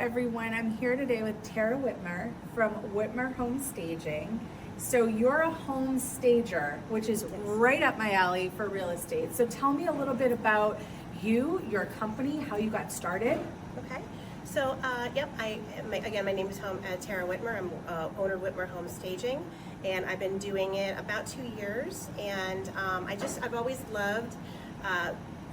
everyone. I'm here today with Tara Whitmer from Whitmer Home Staging. So you're a home stager, which is right up my alley for real estate. So tell me a little bit about you, your company, how you got started. Okay. So, my name is Tara Whitmer. I'm owner of Whitmer Home Staging, and I've been doing it about 2 years. And I've always loved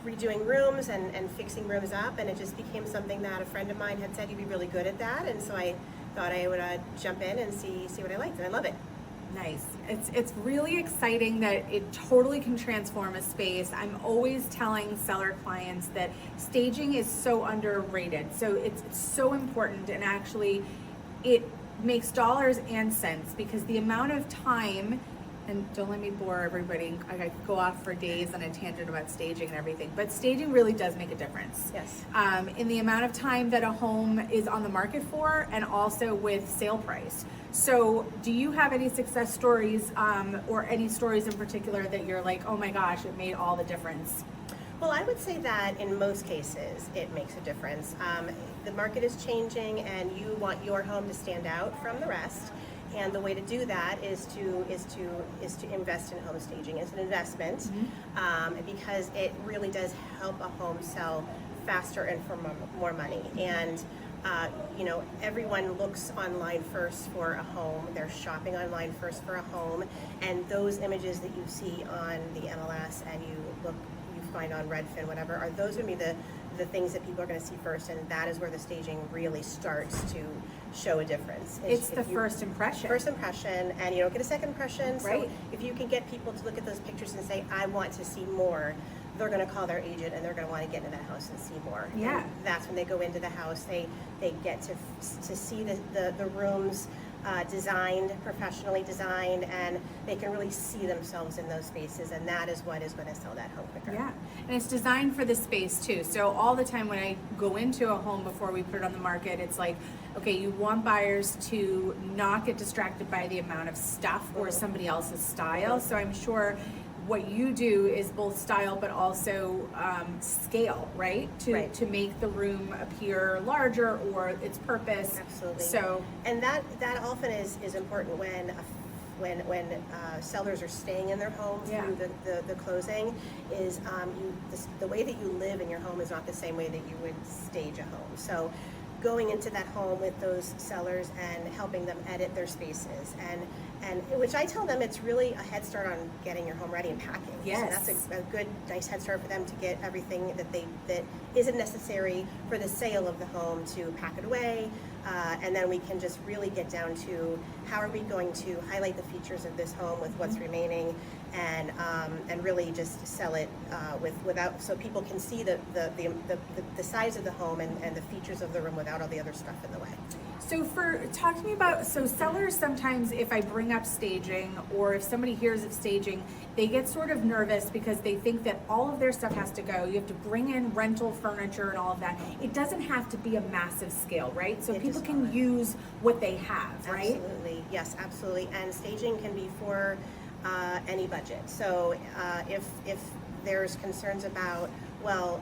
redoing rooms and fixing rooms up, and it just became something that a friend of mine had said you'd be really good at that, and so I thought I would jump in and see what I liked, and I love it. Nice. It's really exciting that it totally can transform a space. I'm always telling seller clients that staging is so underrated. So it's so important, and actually it makes dollars and cents because the amount of time, and don't let me bore everybody, I could go off for days on a tangent about staging and everything, but staging really does make a difference. Yes. In the amount of time that a home is on the market for, and also with sale price. So do you have any success stories or any stories in particular that you're like, oh my gosh, it made all the difference? Well, I would say that in most cases it makes a difference. The market is changing, and you want your home to stand out from the rest. And the way to do that is to invest in home staging. It's an investment, because it really does help a home sell faster and for more money. And everyone looks online first for a home. They're shopping online first for a home, and those images that you see on the MLS and you find on Redfin, whatever, are those going to be the things that people are going to see first, and that is where the staging really starts to show a difference. It's the first impression. First impression, and you don't get a second impression. Right. So if you can get people to look at those pictures and say, I want to see more, they're going to call their agent and they're going to want to get into that house and see more. Yeah. And that's when they go into the house. They get to see the rooms professionally designed, and they can really see themselves in those spaces, and that is what is going to sell that home quicker. Yeah, and it's designed for the space too. So all the time when I go into a home before we put it on the market, it's like, okay, you want buyers to not get distracted by the amount of stuff or somebody else's style. So I'm sure what you do is both style but also scale, right? To make the room appear larger or its purpose. Absolutely. So, and that often is important when sellers are staying in their home through the closing. Is the way that you live in your home is not the same way that you would stage a home. So going into that home with those sellers and helping them edit their spaces, and which I tell them it's really a head start on getting your home ready and packing. Yes. So that's a good, nice head start for them to get everything that isn't necessary for the sale of the home to pack it away, and then we can just really get down to how are we going to highlight the features of this home with what's remaining, and really just sell it without, so people can see the size of the home and the features of the room without all the other stuff in the way. So talk to me about, so sellers sometimes, if I bring up staging or if somebody hears of staging, they get sort of nervous because they think that all of their stuff has to go. You have to bring in rental furniture and all of that. It doesn't have to be a massive scale, right? So people can use what they have, right? Absolutely, yes, absolutely. And staging can be for any budget. So if there's concerns about, well,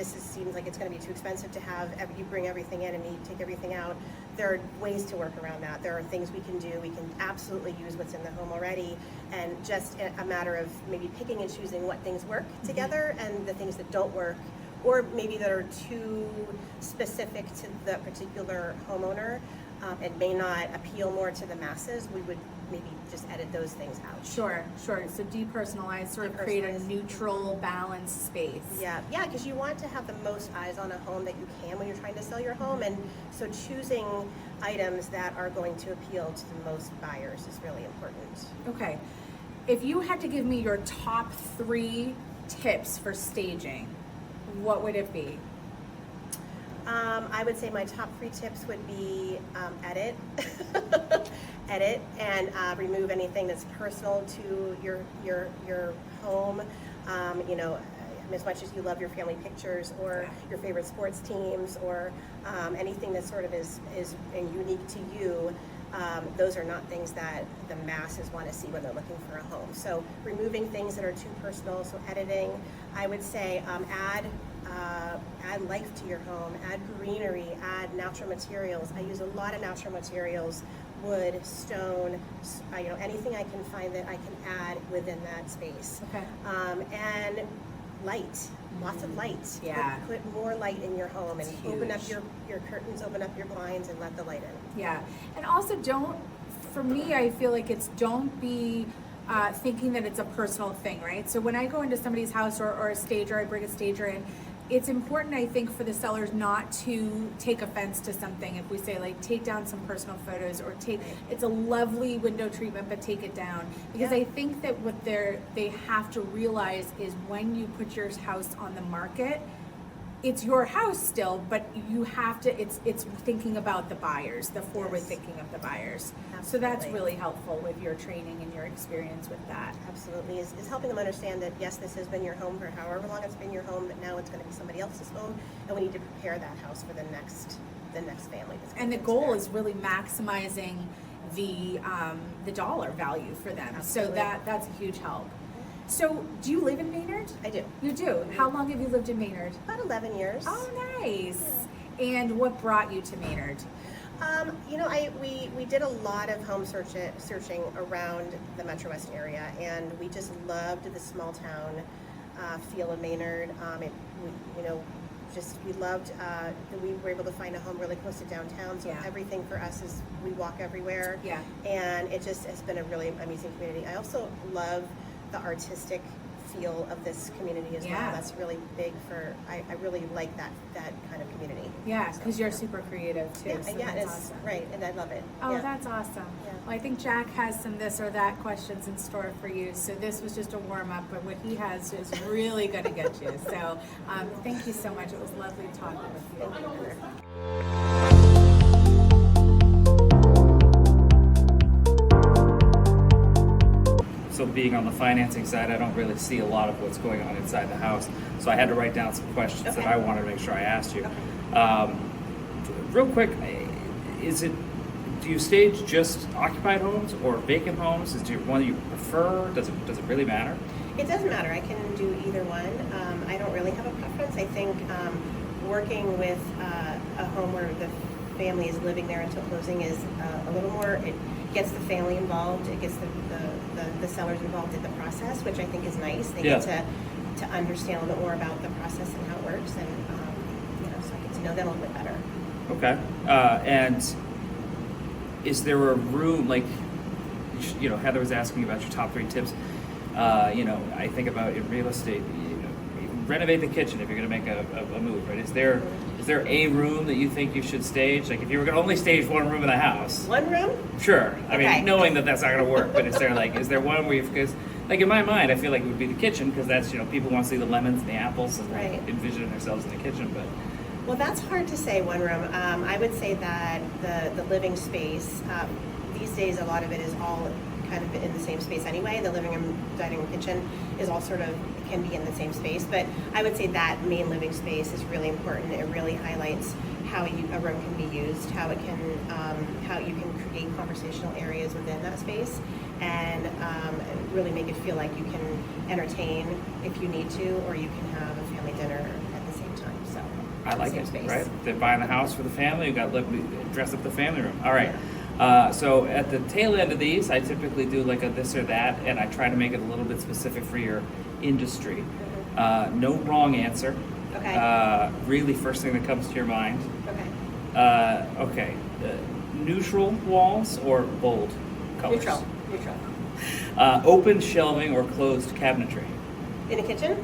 seems like it's going to be too expensive to have, you bring everything in and you take everything out. There are ways to work around that. There are things we can do. We can absolutely use what's in the home already, and just a matter of maybe picking and choosing what things work together and the things that don't work, or maybe that are too specific to the particular homeowner and may not appeal more to the masses. We would maybe just edit those things out. Sure. So depersonalize, sort of create a neutral, balanced space. Yeah, because you want to have the most eyes on a home that you can when you're trying to sell your home, and so choosing items that are going to appeal to the most buyers is really important. Okay. If you had to give me your top 3 tips for staging, what would it be? I would say my top 3 tips would be edit, and remove anything that's personal to your home. As much as you love your family pictures or your favorite sports teams or anything that sort of is unique to you, those are not things that the masses want to see when they're looking for a home. So removing things that are too personal, so editing. I would say add add life to your home, add greenery, add natural materials. I use a lot of natural materials, wood, stone, anything I can find that I can add within that space. Okay. And light, lots of light. Yeah. Put more light in your home and It's open up huge. your curtains, open up your blinds, and let the light in. Yeah, and also for me, I feel like don't be thinking that it's a personal thing, right? So when I go into somebody's house or a stager, I bring a stager in, it's important, I think, for the sellers not to take offense to something. If we say, like, take down some personal photos, or it's a lovely window treatment, but take it down. Because Yeah. I think that what they have to realize is when you put your house on the market, it's your house still, but you have to, it's thinking about the buyers, the forward thinking of the buyers. So that's Absolutely. really helpful with your training and your experience with that. Absolutely, is helping them understand that yes, this has been your home for however long it's been your home, but now it's going to be somebody else's home, and we need to prepare that house for the next family. That's And the gonna goal live is really maximizing the dollar value for them. Absolutely. So that's a huge help. So do you live in Maynard? there. I do. You do. How long have you lived in Maynard? About 11 years. Oh, nice. And what brought you to Maynard? We did a lot of home searching around the Metro West area, and we just loved the small town feel of Maynard. We loved that we were able to find a home really close to downtown. So Yeah. everything for us is we walk everywhere. Yeah. And it just has been a really amazing community. I also love the artistic feel of this community as Yeah. well. That's really big I really like that kind of community. Yeah, So, because you're super creative too. Yeah, so yeah, that's it's awesome. right, and I love it. Oh, yeah. that's awesome. Yeah. Well, I think Jack has some this or that questions in store for you. So this was just a warm up, but what he has is really going to get you. So thank you so much. It was lovely talking with you. Thank you. So being on the financing side, I don't really see a lot of what's going on inside the house. So I had to write down some questions that Okay. I wanted to make sure I asked you. Real quick, do you stage just occupied homes or vacant homes? Is there one you prefer? Does it really matter? It doesn't matter. I can do either one. I don't really have a preference. I think working with a home where the family is living there until closing is a little more. It gets the family involved. It gets the sellers involved in the process, which I think is nice. They Yeah. get to understand a little bit more about the process and how it works, and so I get to know them a little bit better. Okay. And is there a room, like, Heather was asking about your top 3 tips. I think about in real estate, renovate the kitchen if you're going to make a move, right? Is there a room that you think you should stage? Like, if you were going to only stage one room in the house, One room? sure. I Okay. mean, knowing that that's not going to work, but is there one where because, like, in my mind, I feel like it would be the kitchen because that's, people want to see the lemons and the apples and Right. envision themselves in the kitchen, but Well, that's hard to say, one room. I would say that the living space, these days a lot of it is all kind of in the same space anyway. The living room, dining room, kitchen is all sort of can be in the same space. But I would say that main living space is really important. It really highlights how a room can be used, how you can create conversational areas within that space, and really make it feel like you can entertain if you need to, or you can have a family dinner at the same time. So I like same it, space. right? They're buying the house for the family. You got to dress up the family room. All right. So at the tail end of these, I typically do like a this or that, and I try to make it a little bit specific for your industry. No wrong answer. Okay. Really, first thing that comes to your mind. Okay. Okay. Neutral walls or bold colors? Neutral. Open shelving or closed cabinetry? In a kitchen?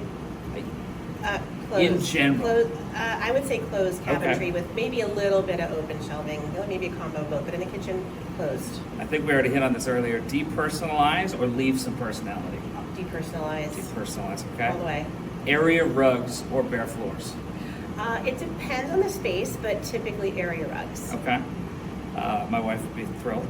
Closed. In general. Closed, I would say closed cabinetry Okay. with maybe a little bit of open shelving, maybe a combo of both, but in the kitchen, closed. I think we already hit on this earlier. Depersonalize or leave some personality? Depersonalized. Depersonalize, okay? All the way. Area rugs or bare floors? It depends on the space, but typically area rugs. Okay. My wife would be thrilled.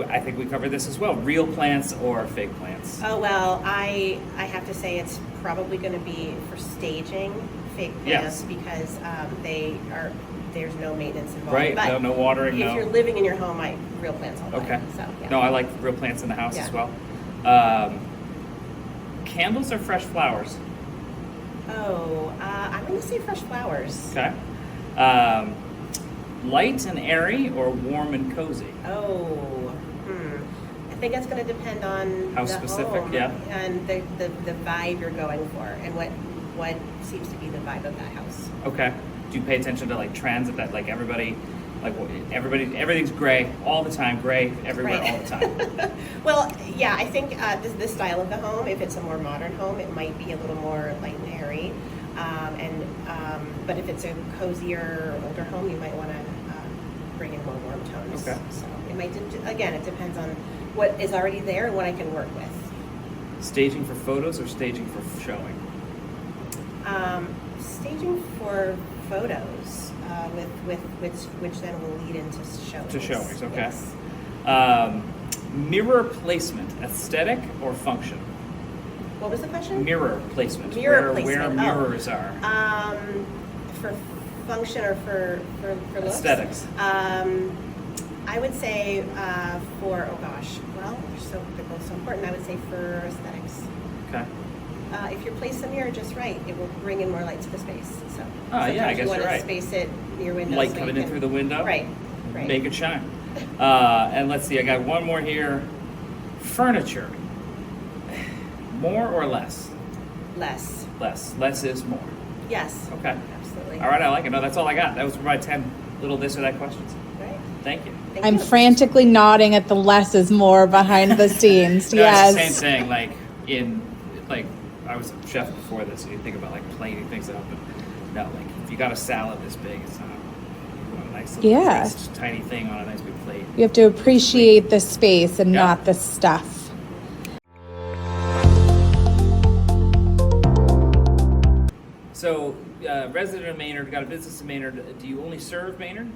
I think we covered this as well. Real plants or fake plants? Oh, well, I have to say it's probably going to be for staging fake plants Yes. because there's no maintenance involved. Right, But no watering, if no. you're living in your home, real plants all the way. Okay. So, yeah. No, I like real plants in the house Yeah. as well. Candles or fresh flowers? I'm going to say fresh flowers. Okay. Light and airy or warm and cozy? I think that's going to depend on How the specific, home yeah. and the vibe you're going for, and what seems to be the vibe of that house. Okay. Do you pay attention to like trends that like everybody, everything's gray all the time, gray everywhere Right. all the time? Well, yeah, I think this style of the home, if it's a more modern home, it might be a little more light and airy. But if it's a cozier, older home, you might want to bring in more warm tones. Okay. So it might, again, it depends on what is already there and what I can work with. Staging for photos or staging for showing? Staging for photos, which then will lead into showings. To showings, okay. Yes. Mirror placement, aesthetic or function? What was the question? Mirror placement. Mirror Where placement. mirrors are. For function or for looks? Aesthetics. I would say for, oh gosh, well, they're both so important. I would say for aesthetics. Okay. If you place the mirror just right, it will bring in more light to the space. So Yeah, I guess you want you're to right. space it near windows. Light so coming you in can- through the window. Right. Make it shine. And let's see, I got one more here. Furniture. More or less? Less. Less. Less is more. Yes. Okay. Absolutely. All right, I like it. No, that's all I got. That was for my 10 little this or that questions. Right. Thank you. Thank I'm you. frantically nodding at the less is more behind the scenes. No, Yes. it's the same thing. Like I was a chef before this, and you think about like plating things up, but no, like if you got a salad this big, it's not. You want a nice little Yeah. nice, tiny thing on a nice big plate. You have to appreciate the space and Yeah. not the stuff. So, resident of Maynard, got a business in Maynard. Do you only serve Maynard?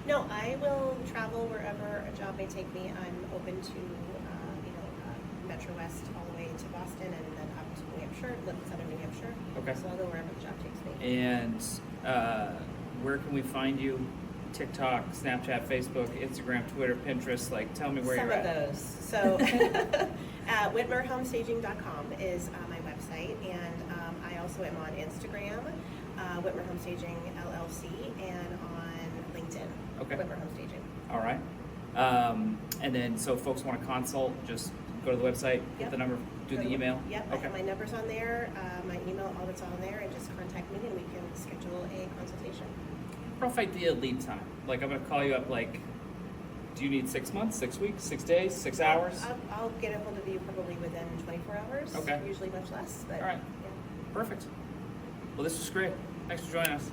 No, I will travel wherever a job may take me. I'm open to, Metro West all the way to Boston and then up to New Hampshire, southern New Hampshire. Okay. So I'll go wherever the job takes me. And where can we find you? TikTok, Snapchat, Facebook, Instagram, Twitter, Pinterest. Like, tell me where Some you're of at. those. So, WhitmerHomeStaging.com is my website, and I also am on Instagram, Whitmer Home Staging LLC, and on LinkedIn. Okay. Whitmer Home Staging. All right. And then, so folks want to consult, just go to the website, get Yep. the number, do the email. Yep. Okay. My number's on there, my email, all that's on there, and just contact me, and we can schedule a consultation. Rough idea of lead time. Like, I'm going to call you up, like, do you need 6 months, 6 weeks, 6 days, 6 hours? I'll get a hold of you probably within 24 hours. Okay. Usually much less, but All right. yeah. Perfect. Well, this was great. Thanks for joining us.